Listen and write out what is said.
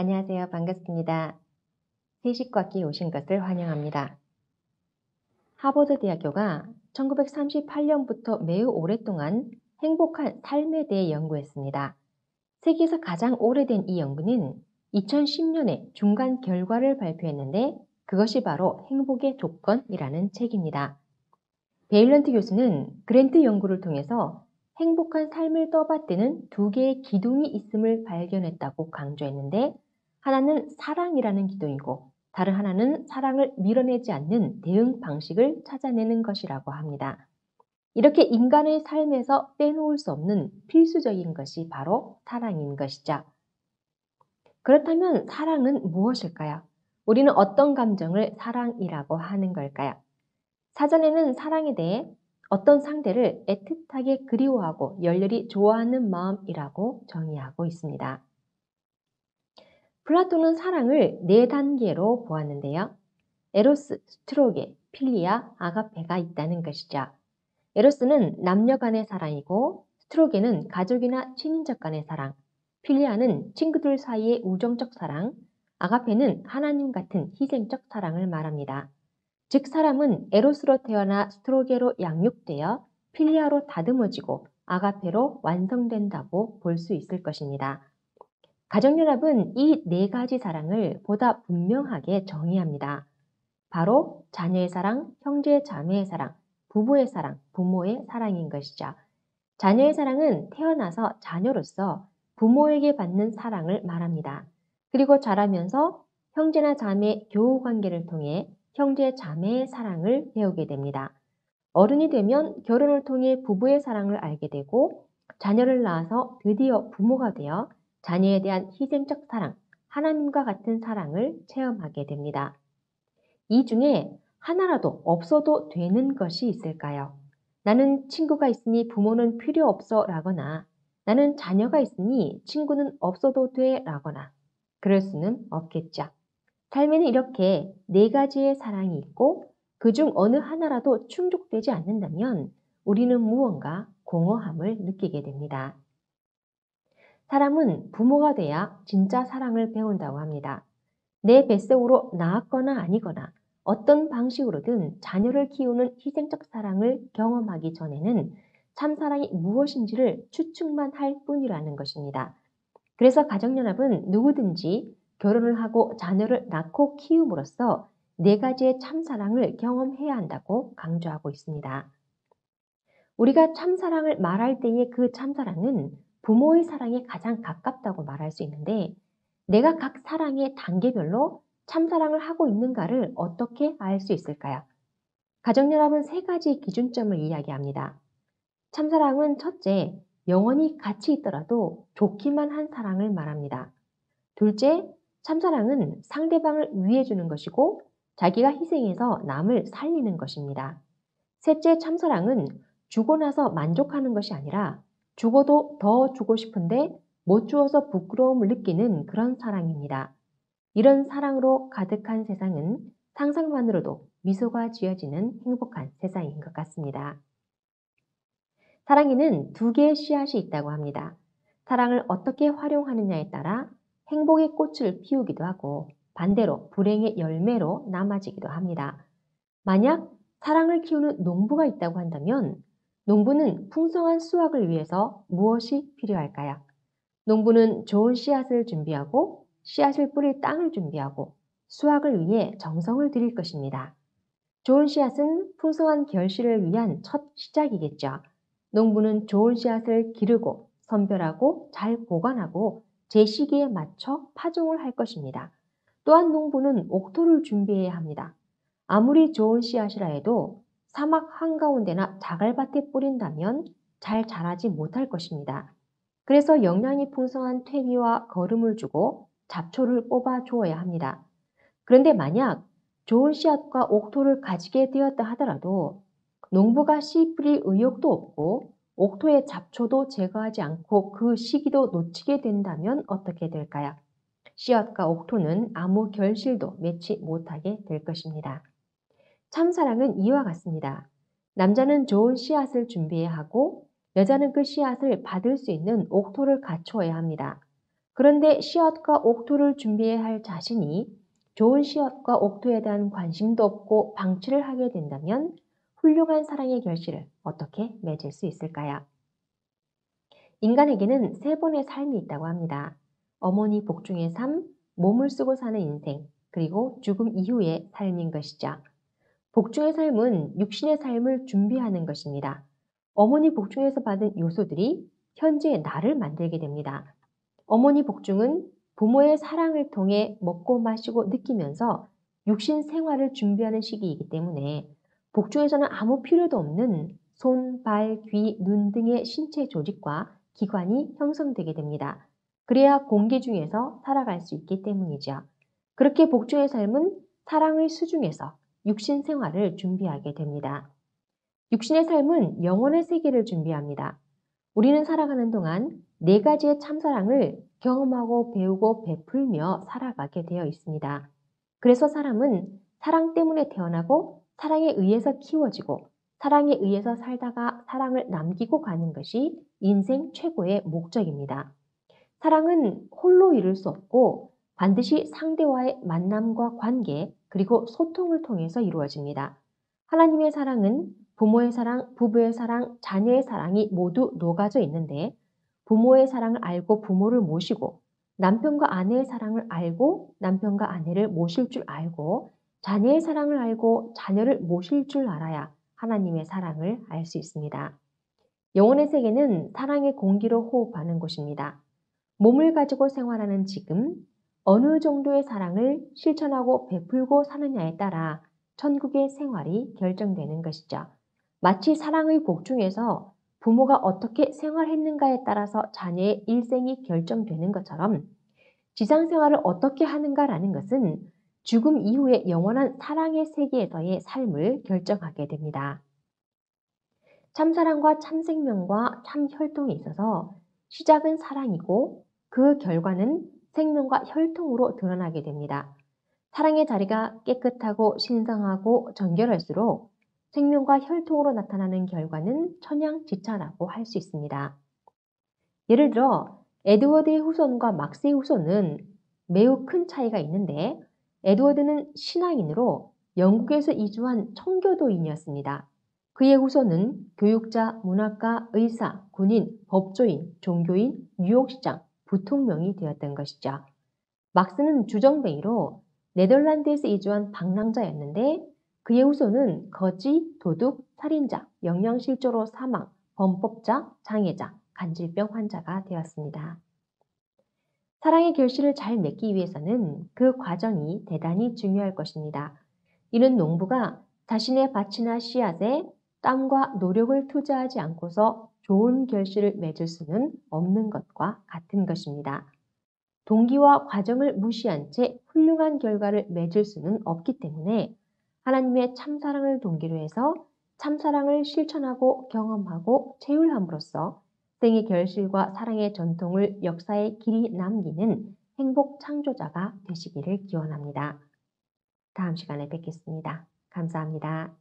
안녕하세요. 반갑습니다. 세식과학기에 오신 것을 환영합니다. 하버드 대학교가 1938년부터 매우 오랫동안 행복한 삶에 대해 연구했습니다. 세계에서 가장 오래된 이 연구는 2010년에 중간 결과를 발표했는데 그것이 바로 행복의 조건이라는 책입니다. 베일런트 교수는 그랜트 연구를 통해서 행복한 삶을 떠받드는 두 개의 기둥이 있음을 발견했다고 강조했는데 하나는 사랑이라는 기둥이고 다른 하나는 사랑을 밀어내지 않는 대응 방식을 찾아내는 것이라고 합니다. 이렇게 인간의 삶에서 빼놓을 수 없는 필수적인 것이 바로 사랑인 것이죠. 그렇다면 사랑은 무엇일까요? 우리는 어떤 감정을 사랑이라고 하는 걸까요? 사전에는 사랑에 대해 어떤 상대를 애틋하게 그리워하고 열렬히 좋아하는 마음이라고 정의하고 있습니다. 플라톤은 사랑을 네 단계로 보았는데요. 에로스, 스트로게, 필리아, 아가페가 있다는 것이죠. 에로스는 남녀 간의 사랑이고 스트로게는 가족이나 친인척 간의 사랑, 필리아는 친구들 사이의 우정적 사랑, 아가페는 하나님 같은 희생적 사랑을 말합니다. 즉 사람은 에로스로 태어나 스트로게로 양육되어 필리아로 다듬어지고 아가페로 완성된다고 볼 수 있을 것입니다. 가정연합은 이 네 가지 사랑을 보다 분명하게 정의합니다. 바로 자녀의 사랑, 형제 자매의 사랑, 부부의 사랑, 부모의 사랑인 것이죠. 자녀의 사랑은 태어나서 자녀로서 부모에게 받는 사랑을 말합니다. 그리고 자라면서 형제나 자매 교우 관계를 통해 형제 자매의 사랑을 배우게 됩니다. 어른이 되면 결혼을 통해 부부의 사랑을 알게 되고 자녀를 낳아서 드디어 부모가 되어 자녀에 대한 희생적 사랑, 하나님과 같은 사랑을 체험하게 됩니다. 이 중에 하나라도 없어도 되는 것이 있을까요? 나는 친구가 있으니 부모는 필요 없어 라거나 나는 자녀가 있으니 친구는 없어도 돼 라거나 그럴 수는 없겠죠. 삶에는 이렇게 네 가지의 사랑이 있고 그중 어느 하나라도 충족되지 않는다면 우리는 무언가 공허함을 느끼게 됩니다. 사람은 부모가 돼야 진짜 사랑을 배운다고 합니다. 내 뱃속으로 낳았거나 아니거나 어떤 방식으로든 자녀를 키우는 희생적 사랑을 경험하기 전에는 참사랑이 무엇인지를 추측만 할 뿐이라는 것입니다. 그래서 가정연합은 누구든지 결혼을 하고 자녀를 낳고 키움으로써 네 가지의 참사랑을 경험해야 한다고 강조하고 있습니다. 우리가 참사랑을 말할 때의 그 참사랑은 부모의 사랑에 가장 가깝다고 말할 수 있는데 내가 각 사랑의 단계별로 참사랑을 하고 있는가를 어떻게 알 수 있을까요? 가정연합은 세 가지 기준점을 이야기합니다. 참사랑은 첫째, 영원히 같이 있더라도 좋기만 한 사랑을 말합니다. 둘째, 참사랑은 상대방을 위해주는 것이고 자기가 희생해서 남을 살리는 것입니다. 셋째, 참사랑은 주고 나서 만족하는 것이 아니라 죽어도 더 주고 싶은데 못 주어서 부끄러움을 느끼는 그런 사랑입니다. 이런 사랑으로 가득한 세상은 상상만으로도 미소가 지어지는 행복한 세상인 것 같습니다. 사랑에는 두 개의 씨앗이 있다고 합니다. 사랑을 어떻게 활용하느냐에 따라 행복의 꽃을 피우기도 하고 반대로 불행의 열매로 남아지기도 합니다. 만약 사랑을 키우는 농부가 있다고 한다면 농부는 풍성한 수확을 위해서 무엇이 필요할까요? 농부는 좋은 씨앗을 준비하고 씨앗을 뿌릴 땅을 준비하고 수확을 위해 정성을 들일 것입니다. 좋은 씨앗은 풍성한 결실을 위한 첫 시작이겠죠. 농부는 좋은 씨앗을 기르고 선별하고 잘 보관하고 제 시기에 맞춰 파종을 할 것입니다. 또한 농부는 옥토를 준비해야 합니다. 아무리 좋은 씨앗이라 해도 사막 한가운데나 자갈밭에 뿌린다면 잘 자라지 못할 것입니다. 그래서 영양이 풍성한 퇴비와 거름을 주고 잡초를 뽑아 주어야 합니다. 그런데 만약 좋은 씨앗과 옥토를 가지게 되었다 하더라도 농부가 씨 뿌릴 의욕도 없고 옥토의 잡초도 제거하지 않고 그 시기도 놓치게 된다면 어떻게 될까요? 씨앗과 옥토는 아무 결실도 맺지 못하게 될 것입니다. 참사랑은 이와 같습니다. 남자는 좋은 씨앗을 준비해야 하고 여자는 그 씨앗을 받을 수 있는 옥토를 갖추어야 합니다. 그런데 씨앗과 옥토를 준비해야 할 자신이 좋은 씨앗과 옥토에 대한 관심도 없고 방치를 하게 된다면 훌륭한 사랑의 결실을 어떻게 맺을 수 있을까요? 인간에게는 세 번의 삶이 있다고 합니다. 어머니 복중의 삶, 몸을 쓰고 사는 인생, 그리고 죽음 이후의 삶인 것이죠. 복중의 삶은 육신의 삶을 준비하는 것입니다. 어머니 복중에서 받은 요소들이 현재의 나를 만들게 됩니다. 어머니 복중은 부모의 사랑을 통해 먹고 마시고 느끼면서 육신 생활을 준비하는 시기이기 때문에 복중에서는 아무 필요도 없는 손, 발, 귀, 눈 등의 신체 조직과 기관이 형성되게 됩니다. 그래야 공기 중에서 살아갈 수 있기 때문이죠. 그렇게 복중의 삶은 사랑의 수중에서 육신 생활을 준비하게 됩니다. 육신의 삶은 영혼의 세계를 준비합니다. 우리는 살아가는 동안 네 가지의 참사랑을 경험하고 배우고 베풀며 살아가게 되어 있습니다. 그래서 사람은 사랑 때문에 태어나고 사랑에 의해서 키워지고 사랑에 의해서 살다가 사랑을 남기고 가는 것이 인생 최고의 목적입니다. 사랑은 홀로 이룰 수 없고 반드시 상대와의 만남과 관계 그리고 소통을 통해서 이루어집니다. 하나님의 사랑은 부모의 사랑, 부부의 사랑, 자녀의 사랑이 모두 녹아져 있는데 부모의 사랑을 알고 부모를 모시고 남편과 아내의 사랑을 알고 남편과 아내를 모실 줄 알고 자녀의 사랑을 알고 자녀를 모실 줄 알아야 하나님의 사랑을 알 수 있습니다. 영혼의 세계는 사랑의 공기로 호흡하는 곳입니다. 몸을 가지고 생활하는 지금 어느 정도의 사랑을 실천하고 베풀고 사느냐에 따라 천국의 생활이 결정되는 것이죠. 마치 사랑의 복중에서 부모가 어떻게 생활했는가에 따라서 자녀의 일생이 결정되는 것처럼 지상 생활을 어떻게 하는가라는 것은 죽음 이후의 영원한 사랑의 세계에서의 삶을 결정하게 됩니다. 참사랑과 참생명과 참혈통이 있어서 시작은 사랑이고 그 결과는 생명과 혈통으로 드러나게 됩니다. 사랑의 자리가 깨끗하고 신성하고 정결할수록 생명과 혈통으로 나타나는 결과는 천양지차라고 할 수 있습니다. 예를 들어 에드워드의 후손과 막스의 후손은 매우 큰 차이가 있는데 에드워드는 신앙인으로 영국에서 이주한 청교도인이었습니다. 그의 후손은 교육자, 문학가, 의사, 군인, 법조인, 종교인, 뉴욕시장, 부통령이 되었던 것이죠. 막스는 주정뱅이로 네덜란드에서 이주한 방랑자였는데 그의 후손은 거지, 도둑, 살인자, 영양실조로 사망, 범법자, 장애자, 간질병 환자가 되었습니다. 사랑의 결실을 잘 맺기 위해서는 그 과정이 대단히 중요할 것입니다. 이는 농부가 자신의 밭이나 씨앗에 땀과 노력을 투자하지 않고서 좋은 결실을 맺을 수는 없는 것과 같은 것입니다. 동기와 과정을 무시한 채 훌륭한 결과를 맺을 수는 없기 때문에 하나님의 참사랑을 동기로 해서 참사랑을 실천하고 경험하고 체휼함으로써 생의 결실과 사랑의 전통을 역사에 길이 남기는 행복 창조자가 되시기를 기원합니다. 다음 시간에 뵙겠습니다. 감사합니다.